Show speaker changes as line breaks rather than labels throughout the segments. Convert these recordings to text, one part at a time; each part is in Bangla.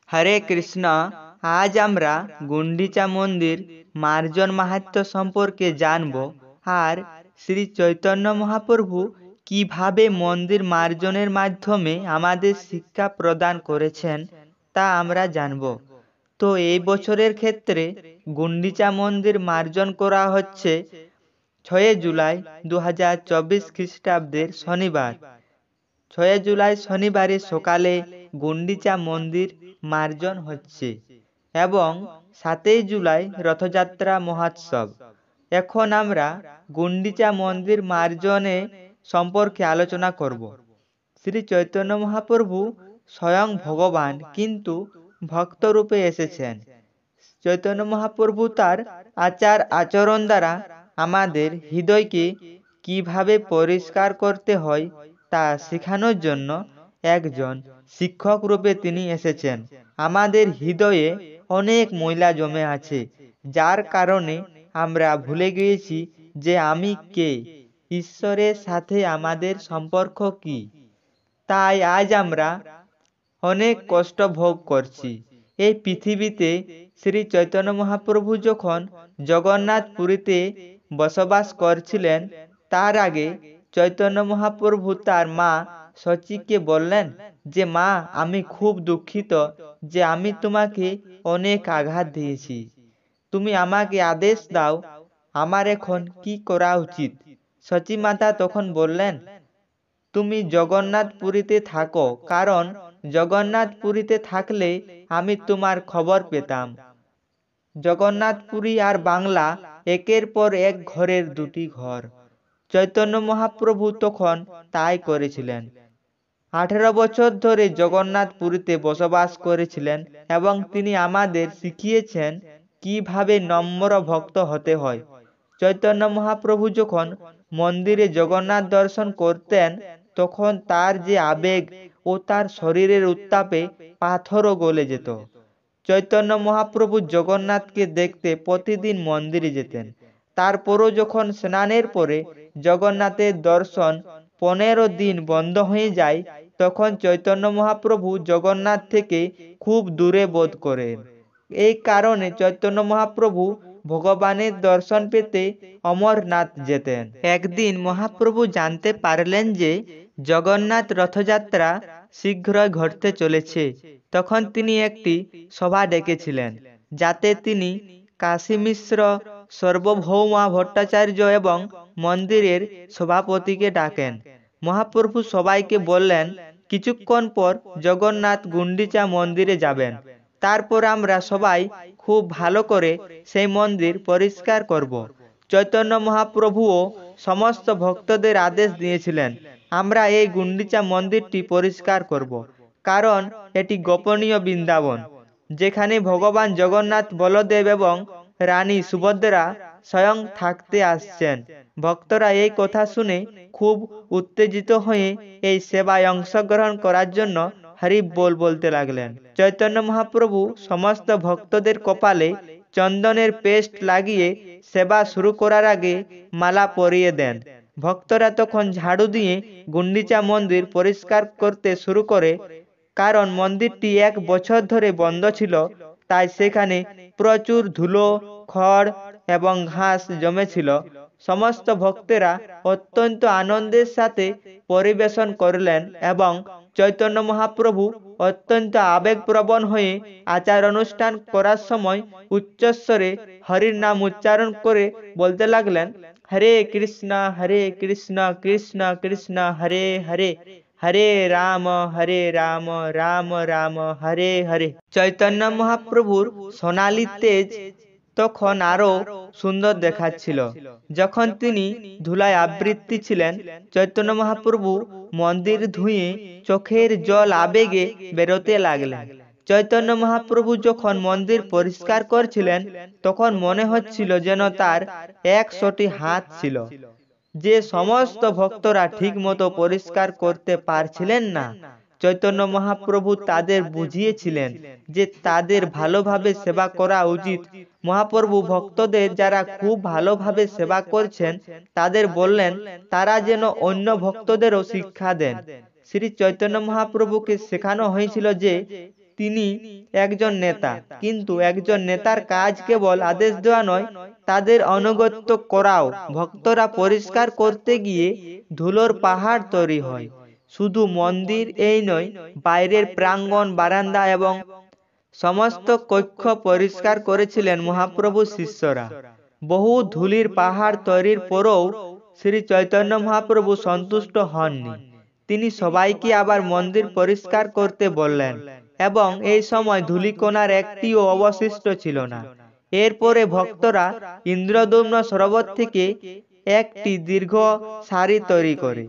হরে কৃষ্ণ। আজ আমরা গুন্ডিচা মন্দির মার্জন মাহাত্ম্য সম্পর্কে জানব আর শ্রী চৈতন্য মহাপ্রভু কিভাবে মন্দির মার্জনের মাধ্যমে আমাদের শিক্ষা প্রদান করেছেন তা আমরা জানব। তো এই বছরের ক্ষেত্রে গুন্ডিচা মন্দির মার্জন করা হচ্ছে 6 জুলাই 2024 খ্রিস্টাব্দের শনিবার। 6 জুলাই শনিবারে সকালে গুন্ডিচা মন্দির মার্জন হচ্ছে এবং 7 জুলাই রথযাত্রা মহোৎসব। এখন আমরা গুন্ডিচা মন্দির মার্জনে সম্পর্কে আলোচনা করব। শ্রী চৈতন্য মহাপ্রভু স্বয়ং ভগবান কিন্তু ভক্ত রূপে এসেছেন। চৈতন্য মহাপ্রভু তার আচার আচরণ দ্বারা আমাদের হৃদয়কে কিভাবে পরিষ্কার করতে হয় তা শেখানোর জন্য একজন শিক্ষক রূপে তিনি এসেছেন। আমাদের হৃদয়ে অনেক ময়লা জমে আছে, যার কারণে আমরা ভুলে গিয়েছি যে আমি কে, ঈশ্বরের সাথে আমাদের সম্পর্ক কি। তাই আজ আমরা অনেক কষ্ট ভোগ করছি। এই পৃথিবীতে শ্রী চৈতন্য মহাপ্রভু যখন জগন্নাথ পুরীতে বসবাস করছিলেন, তার আগে চৈতন্য মহাপ্রভু তার মা সচিকে বললেন যে মা, আমি খুব দুঃখিত যে আমি তোমাকে অনেক আঘাত দিয়েছি। তুমি আমাকে আদেশ দাও, আমার এখন কি করা উচিত। সচী মাতা তখন বললেন, তুমি জগন্নাথ পুরীতে থাকো, কারণ জগন্নাথ পুরীতে থাকলে আমি তোমার খবর পেতাম। জগন্নাথ পুরী আর বাংলা একের পর এক ঘরের দুটি ঘর। চৈতন্য মহাপ্রভু তখন তাই করেছিলেন। 18 বছর ধরে জগন্নাথ পুরীতে বসবাস করেছিলেন এবং তিনি আমাদের শিখিয়েছেন কিভাবে নম্র ভক্ত হতে হয়। চৈতন্য মহাপ্রভু যখন মন্দিরে জগন্নাথ দর্শন করতেন, তখন তার যে আবেগ ও তার শরীরের উত্তাপে পাথরও গলে যেত। চৈতন্য মহাপ্রভু জগন্নাথকে দেখতে প্রতিদিন মন্দিরে যেতেন। তারপরও যখন স্নানের পরে জগন্নাথের দর্শন 15 দিন বন্ধ হয়ে যায়, তখন চৈতন্য মহাপ্রভু জগন্নাথ থেকে খুব দূরে বোধ করেন। এই কারণে চৈতন্য মহাপ্রভু ভগবানের দর্শন পেতে অমরনাথ যেতেন। একদিন মহাপ্রভু জানতে পারলেন যে জগন্নাথ রথযাত্রা শীঘ্রই ঘটতে চলেছে। তখন তিনি একটি সভা ডেকেছিলেন, যাতে তিনি কাশী মিশ্র, সর্বভৌমা ভট্টাচার্য এবং মন্দিরের সভাপতিকে ডাকেন। মহাপ্রভু সবাইকে বললেন, কিছুক্ষণ পর জগন্নাথ গুন্ডিচা মন্দিরে যাবেন। তারপর আমরা সবাই খুব ভালো করে সেই মন্দির পরিষ্কার করব। চৈতন্য মহাপ্রভুও সমস্ত ভক্তদের আদেশ দিয়েছিলেন, আমরা এই গুন্ডিচা মন্দিরটি পরিষ্কার করব, কারণ এটি গোপনীয় বৃন্দাবন, যেখানে ভগবান জগন্নাথ, বলদেব এবং রানী সুভদ্রা স্বয়ং থাকতে আসছেন। ভক্তরা এই কথা শুনে খুব উত্তেজিত হয়ে এই সেবায় অংশগ্রহণ করার জন্য হরি বল বলতে লাগলেন। চৈতন্য মহাপ্রভু সমস্ত ভক্তদের কপালে চন্দনের পেস্ট লাগিয়ে সেবা শুরু করার আগে মালা পরিয়ে দেন। ভক্তরা তখন ঝাড়ু দিয়ে গুন্ডিচা মন্দির পরিষ্কার করতে শুরু করে। কারণ মন্দিরটি 1 বছর ধরে বন্ধ ছিল, তাই সেখানে প্রচুর ধুলো, খড় এবং ঘাস জমেছিল। সমস্ত ভক্তেরা অত্যন্ত আনন্দের সাথে পরিবেশন করলেন এবং চৈতন্য মহাপ্রভু অত্যন্ত আবেগপ্রবণ হয়ে আচার অনুষ্ঠান করার সময় উচ্চস্বরে হরির নাম উচ্চারণ করে বলতে লাগলেন, হরে কৃষ্ণ কৃষ্ণ কৃষ্ণ হরে হরে, হরে রাম রাম রাম হরে হরে। চৈতন্য মহাপ্রভুর সোনালী তেজ তখন আরো সুন্দর দেখাচ্ছিল। যখন তিনি ধুলায় আবৃত্তি ছিলেন, চৈতন্য মহাপ্রভু মন্দির ধুয়ে চোখের জল আবেগে বেরোতে লাগলেন। চৈতন্য মহাপ্রভু যখন মন্দির পরিষ্কার করছিলেন, তখন মনে হচ্ছিল যেন তার 100টি হাত ছিল। যে সমস্ত ভক্তরা ঠিক মতো পরিষ্কার করতে পারছিলেন না, চৈতন্য মহাপ্রভু তাদের বুঝিয়েছিলেন যে তাদের ভালোভাবে সেবা করা উচিত। মহাপ্রভু ভক্তদের যারা খুব ভালোভাবে সেবা করছেন তাদের বললেন তারা যেন অন্য ভক্তদেরও শিক্ষা দেন। শ্রী চৈতন্য মহাপ্রভুকে শেখানো হয়েছিল যে তিনি একজন নেতা, কিন্তু একজন নেতার কাজ কেবল আদেশ দেওয়া নয়, তাদের আনুগত্য করাও। ভক্তরা পরিষ্কার করতে গিয়ে ধুলোর পাহাড় তৈরি হয়। শুধু মন্দির এই নয়, বাইরের প্রাঙ্গণ, বারান্দা এবং সমস্ত কক্ষ পরিষ্কার করেছিলেন মহাপ্রভু শিষ্যরা। বহু ধুলির পাহাড় তৈরির পরেও শ্রী চৈতন্য মহাপ্রভু সন্তুষ্ট হননি। তিনি সবাইকে আবার মন্দির পরিষ্কার করতে বললেন, এবং এই সময় ধূলিকণার একটিও অবশিষ্ট ছিল না। এরপরে ভক্তরা ইন্দ্রদ্যুম্ন সরোবর থেকে একটি দীর্ঘ সারি তৈরি করে।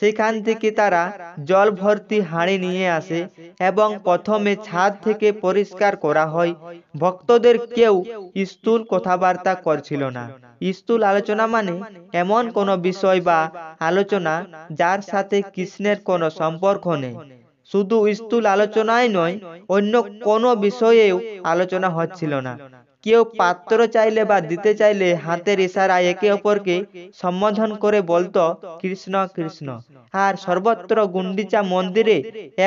সেখান থেকে তারা জল ভর্তি হাঁড়ি নিয়ে আসে এবং প্রথমে ছাদ থেকে পরিষ্কার করা হয়। ভক্তদের কেউ স্থূল কথাবার্তা করছিল না। স্থূল আলোচনা মানে এমন কোনো বিষয় বা আলোচনা যার সাথে কৃষ্ণের কোনো সম্পর্ক নেই। শুধু স্থূল আলোচনাই নয়, অন্য কোনো বিষয়েও আলোচনা হচ্ছিল না। কেউ পাত্র চাইলে বা দিতে চাইলে হাতের ইশারায় একে অপরকে সম্বোধন করে বলতো কৃষ্ণ কৃষ্ণ। আর সর্বত্র গুন্ডিচা মন্দিরে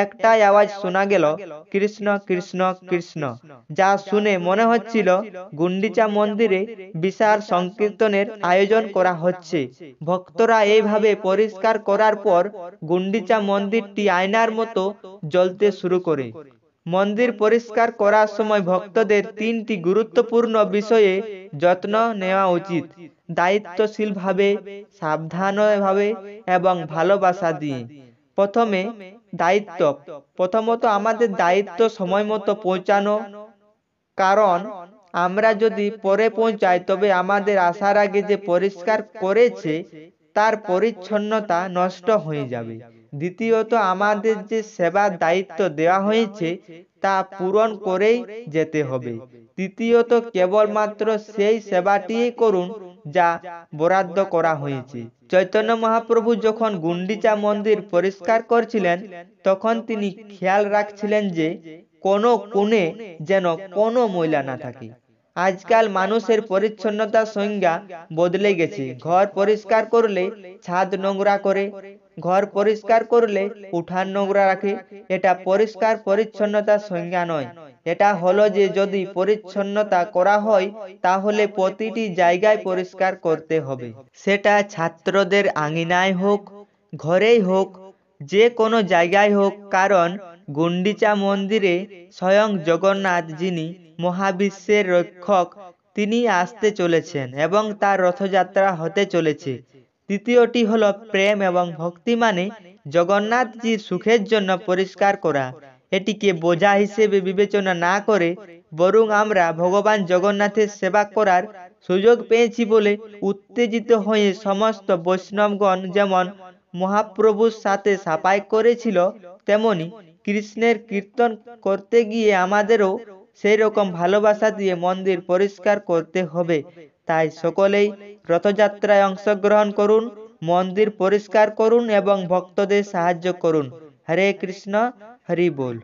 একটাই আওয়াজ শোনা গেল, কৃষ্ণ কৃষ্ণ কৃষ্ণ। যা শুনে মনে হচ্ছিল গুন্ডিচা মন্দিরে বিশাল সংকীর্তনের আয়োজন করা হচ্ছে। ভক্তরা এইভাবে পরিষ্কার করার পর গুন্ডিচা মন্দিরটি আয়নার মতো জ্বলতে শুরু করে। মন্দির পরিষ্কার করার সময় ভক্তদের তিনটি গুরুত্বপূর্ণ বিষয়ে যত্ন নেওয়া উচিত: দায়িত্বশীলভাবে, সাবধানভাবে এবং ভালোবাসা দিয়ে। প্রথমত আমাদের দায়িত্ব সময় মতো পৌঁছানো, কারণ আমরা যদি পরে পৌঁছাই তবে আমাদের আসার আগে যে পরিষ্কার করেছে তার পরিচ্ছন্নতা নষ্ট হয়ে যাবে। দ্বিতীয়ত আমাদের যে সেবার দায়িত্ব দেওয়া হয়েছে তা পূরণ করেই যেতে হবে। তৃতীয়ত কেবলমাত্র সেই সেবাটিই করুন যা বরাদ্দ করা হয়েছে। চৈতন্য মহাপ্রভু যখন গুন্ডিচা মন্দির পরিষ্কার করছিলেন তখন তিনি খেয়াল রাখছিলেন যে কোনো কোণে যেন কোনো ময়লা না থাকে। আজকাল মানুষের পরিচ্ছন্নতার সংজ্ঞা বদলে গেছে। ঘর পরিষ্কার করলে ছাদ নোংরা করে, ঘর পরিষ্কার করলে উঠান নোংরা রাখে। এটা পরিষ্কার পরিচ্ছন্নতার সংজ্ঞা নয়। এটা হলো যে যদি পরিচ্ছন্নতা করা হয় তাহলে প্রতিটি জায়গায় পরিষ্কার করতে হবে। সেটা ছাত্রদের আঙিনায় হোক, ঘরেই হোক, যে কোনো জায়গায় হোক। কারণ গুন্ডিচা মন্দিরে স্বয়ং জগন্নাথ, যিনি মহাবিশ্বের রক্ষক, তিনি আসতে চলেছেন এবং তার রথযাত্রা হতে চলেছে। তৃতীয়টি হলো প্রেম এবং ভক্তি, মানে জগন্নাথজির সুখের জন্য পরিষ্কার করা। এটিকে বোঝা হিসেবে বিবেচনা না করে বরং আমরা ভগবান জগন্নাথের সেবা করার সুযোগ পেয়েছি বলে উত্তেজিত হয়ে সমস্ত বৈষ্ণবগণ যেমন মহাপ্রভুর সাথে সাফাই করেছিল, তেমনি কৃষ্ণের কীর্তন করতে গিয়ে আমাদেরও সেই রকম ভালোবাসা দিয়ে মন্দির পরিষ্কার করতে হবে। তাই সকলেই রথযাত্রায় অংশগ্রহণ করুন, মন্দির পরিষ্কার করুন এবং ভক্তদের সাহায্য করুন। হরে কৃষ্ণ, হরি বল।